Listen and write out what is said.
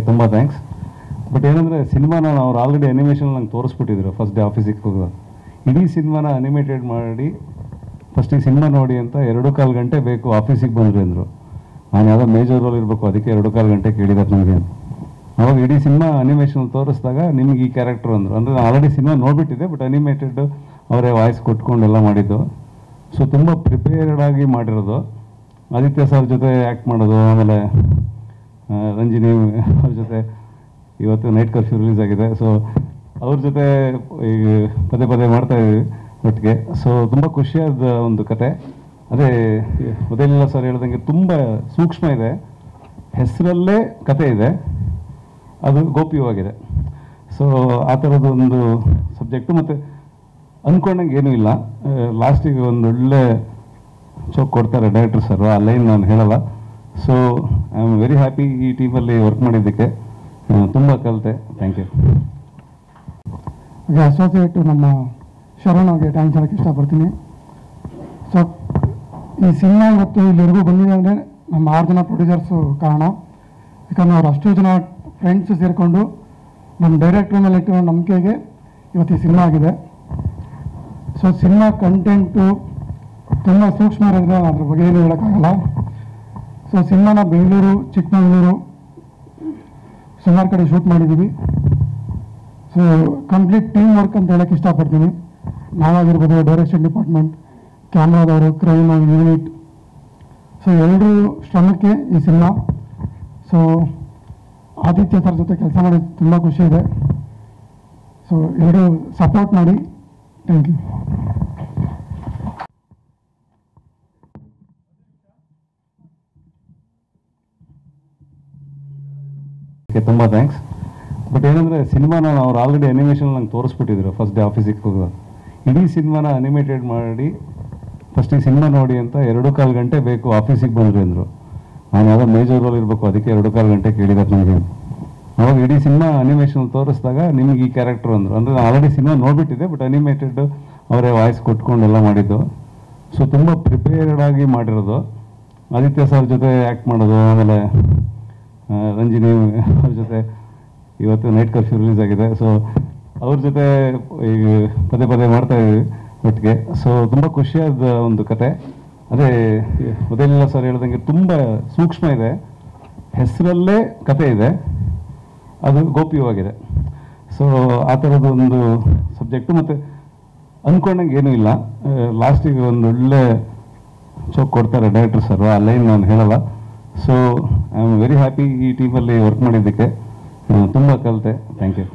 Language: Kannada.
ತುಂಬ ಥ್ಯಾಂಕ್ಸ್. ಬಟ್ ಏನಂದರೆ ಸಿನಿಮಾನ ಅವ್ರು ಆಲ್ರೆಡಿ ಅನಿಮೇಷನ್ ನಂಗೆ ತೋರಿಸ್ಬಿಟ್ಟಿದ್ರು ಫಸ್ಟ್ ಡೇ ಆಫೀಸಿಗೆ ಹೋಗೋದು. ಇಡೀ ಸಿನಿಮಾನ ಅನಿಮೇಟೆಡ್ ಮಾಡಿ ಫಸ್ಟಿಗೆ ಸಿನಿಮಾ ನೋಡಿ ಅಂತ 2.25 ಗಂಟೆ ಬೇಕು ಆಫೀಸಿಗೆ ಬಂದ್ರಿ ಅಂದರು. ನಾನು ಯಾವುದೋ ಮೇಜರ್ ರೋಲ್ ಇರಬೇಕು, ಅದಕ್ಕೆ 2.25 ಗಂಟೆ ಕೇಳಿದ್ದಾರೆ ನನಗೆ. ಅವಾಗ ಇಡೀ ಸಿನಿಮಾ ಅನಿಮೇಷನ್ ತೋರಿಸಿದಾಗ ನಿಮ್ಗೆ ಈ ಕ್ಯಾರೆಕ್ಟರ್ ಅಂದರು. ಅಂದರೆ ನಾನು ಆಲ್ರೆಡಿ ಸಿನಿಮಾ ನೋಡಿಬಿಟ್ಟಿದ್ದೆ, ಬಟ್ ಅನಿಮೇಟೆಡ್ ಅವರೇ ವಾಯ್ಸ್ ಕೊಟ್ಕೊಂಡೆಲ್ಲ ಮಾಡಿದ್ದು. ಸೊ ತುಂಬ ಪ್ರಿಪೇರ್ಡ್ ಆಗಿ ಮಾಡಿರೋದು. ಆದಿತ್ಯ ಸರ್ ಜೊತೆ ಆ್ಯಕ್ಟ್ ಮಾಡೋದು, ಆಮೇಲೆ ರಂಜಿನಿ ಅವ್ರ ಜೊತೆ ಇವತ್ತು ನೈಟ್ ಕರ್ಫ್ಯೂ ರಿಲೀಸ್ ಆಗಿದೆ. ಸೊ ಅವ್ರ ಜೊತೆ ಈಗ ಪದೇ ಪದೇ ಮಾಡ್ತಾಯಿದ್ದೀವಿ ಒಟ್ಟಿಗೆ. ಸೊ ತುಂಬ ಖುಷಿಯಾದ ಒಂದು ಕತೆ. ಅದೇ ಮೊದಲೆಲ್ಲ ಸರ್ ಹೇಳ್ದಂಗೆ ತುಂಬ ಸೂಕ್ಷ್ಮ ಇದೆ, ಹೆಸರಲ್ಲೇ ಕತೆ ಇದೆ, ಅದು ಗೋಪ್ಯವಾಗಿದೆ. ಸೊ ಆ ಥರದೊಂದು ಸಬ್ಜೆಕ್ಟು. ಮತ್ತು ಅಂದ್ಕೊಂಡಂಗೆ ಏನೂ ಇಲ್ಲ, ಲಾಸ್ಟಿಗೆ ಒಂದು ಒಳ್ಳೆ ಚೋಕ್ ಕೊಡ್ತಾರೆ ಡೈರೆಕ್ಟರ್ ಸರ್. ಆ ಲೈನ್ ನಾನು ಹೇಳಲ್ಲ. So I am very happy ಈ ಟೀಮಲ್ಲಿ ವರ್ಕ್ ಮಾಡಿದ್ದಕ್ಕೆ. ತುಂಬ ಕಲಿತೆ. Thank you. ಹಾಗೆ ಅಸೋಸಿಯೇಟು ನಮ್ಮ ಶರಣ್ ಅವ್ರಿಗೆ ಥ್ಯಾಂಕ್ಸ್ ಹೇಳೋಕ್ಕೆ ಇಷ್ಟಪಡ್ತೀನಿ. ಸೊ ಈ ಸಿನಿಮಾ ಇವತ್ತು ಇಲ್ಲಿವರೆಗೂ ಬಂದಿದೆ ಅಂದರೆ ನಮ್ಮ 6 ಜನ ಪ್ರೊಡ್ಯೂಸರ್ಸು ಕಾರಣ. ಯಾಕಂದರೆ ಅವ್ರು ಅಷ್ಟು ಜನ ಫ್ರೆಂಡ್ಸ್ ಸೇರಿಕೊಂಡು ನಮ್ಮ ಡೈರೆಕ್ಟ್ರ್ ಮೇಲೆ ಇಟ್ಟಿರೋ ನಂಬಿಕೆಗೆ ಇವತ್ತು ಈ ಸಿನಿಮಾ ಆಗಿದೆ. ಸೊ ಸಿನಿಮಾ ಕಂಟೆಂಟು ತುಂಬ ಸೂಕ್ಷ್ಮ ಇರೋದ್ರೆ ಅದ್ರ ಬಗ್ಗೆ ಏನು ಹೇಳೋಕ್ಕಾಗಲ್ಲ. ಸೊ ಸಿನಿಮಾನ ಬೆಂಗಳೂರು, ಚಿಕ್ಕಮಗಳೂರು ಸುಮಾರು ಕಡೆ ಶೂಟ್ ಮಾಡಿದ್ದೀವಿ. ಸೊ ಕಂಪ್ಲೀಟ್ ಟೀಮ್ ವರ್ಕ್ ಅಂತ ಹೇಳೋಕ್ಕೆ ಇಷ್ಟಪಡ್ತೀನಿ. ನಾವಾಗಿರ್ಬೋದು, ಡೈರೆಕ್ಷನ್ ಡಿಪಾರ್ಟ್ಮೆಂಟ್, ಕ್ಯಾಮ್ರಾದವರು, ಕ್ರೈಮ್ ಯೂನಿಟ್, ಸೊ ಎಲ್ಲರೂ ಶ್ರಮಕ್ಕೆ ಈ ಸಿನಿಮಾ. ಸೊ ಆದಿತ್ಯ ಸರ್ ಜೊತೆ ಕೆಲಸ ಮಾಡಿ ತುಂಬ ಖುಷಿ ಇದೆ. ಸೊ ಎಲ್ಲರೂ ಸಪೋರ್ಟ್ ಮಾಡಿ. Thank you. ತುಂಬ ಥ್ಯಾಂಕ್ಸ್. ಬಟ್ ಏನಂದರೆ ಸಿನಿಮಾನ ಅವ್ರು ಆಲ್ರೆಡಿ ಅನಿಮೇಷನ್ ನಂಗೆ ತೋರಿಸ್ಬಿಟ್ಟಿದ್ರು ಫಸ್ಟ್ ಡೇ ಆಫೀಸಿಗೆ ಹೋಗೋದು. ಇಡೀ ಸಿನಿಮಾನ ಅನಿಮೇಟೆಡ್ ಮಾಡಿ ಫಸ್ಟಿಗೆ ಸಿನಿಮಾ ನೋಡಿ ಅಂತ 2.25 ಗಂಟೆ ಬೇಕು ಆಫೀಸಿಗೆ ಬಂದ್ರಿ ಅಂದರು. ನಾನು ಯಾವುದೋ ಮೇಜರ್ ರೋಲ್ ಇರಬೇಕು, ಅದಕ್ಕೆ 2.25 ಗಂಟೆ ಕೇಳಿದ್ದಾರೆ ನನಗೆ. ಅವಾಗ ಇಡೀ ಸಿನಿಮಾ ಅನಿಮೇಷನ್ ತೋರಿಸಿದಾಗ ನಿಮ್ಗೆ ಈ ಕ್ಯಾರೆಕ್ಟರ್ ಅಂದರು. ಅಂದರೆ ನಾನು ಆಲ್ರೆಡಿ ಸಿನಿಮಾ ನೋಡಿಬಿಟ್ಟಿದ್ದೆ, ಬಟ್ ಅನಿಮೇಟೆಡ್ ಅವರೇ ವಾಯ್ಸ್ ಕೊಟ್ಕೊಂಡೆಲ್ಲ ಮಾಡಿದ್ದು. ಸೊ ತುಂಬ ಪ್ರಿಪೇರ್ಡ್ ಆಗಿ ಮಾಡಿರೋದು. ಆದಿತ್ಯ ಸರ್ ಜೊತೆ ಆ್ಯಕ್ಟ್ ಮಾಡೋದು, ಆಮೇಲೆ ರಂಜಿನಿ ಅವ್ರ ಜೊತೆ ಇವತ್ತು ನೈಟ್ ಕರ್ಫ್ಯೂ ರಿಲೀಸ್ ಆಗಿದೆ. ಸೊ ಅವ್ರ ಜೊತೆ ಈಗ ಪದೇ ಪದೇ ಮಾಡ್ತಾಯಿದ್ದೀವಿ ಒಟ್ಟಿಗೆ. ಸೊ ತುಂಬ ಖುಷಿಯಾದ ಒಂದು ಕತೆ. ಅದೇ ಮೊದಲೆಲ್ಲ ಸರ್ ಹೇಳ್ದಂಗೆ ತುಂಬ ಸೂಕ್ಷ್ಮ ಇದೆ, ಹೆಸರಲ್ಲೇ ಕತೆ ಇದೆ, ಅದು ಗೋಪ್ಯವಾಗಿದೆ. ಸೊ ಆ ಥರದೊಂದು ಸಬ್ಜೆಕ್ಟು. ಮತ್ತು ಅಂದ್ಕೊಂಡಂಗೆ ಏನೂ ಇಲ್ಲ, ಲಾಸ್ಟಿಗೆ ಒಂದು ಒಳ್ಳೆ ಚೋಕ್ ಕೊಡ್ತಾರೆ ಡೈರೆಕ್ಟರ್ ಸರ್. ಆ ಲೈನ್ ನಾನು ಹೇಳಲ್ಲ. So I am very happy ಈ ಟೀಮಲ್ಲಿ ವರ್ಕ್ ಮಾಡಿದ್ದಕ್ಕೆ. ತುಂಬ ಕಲಿತೆ. Thank you.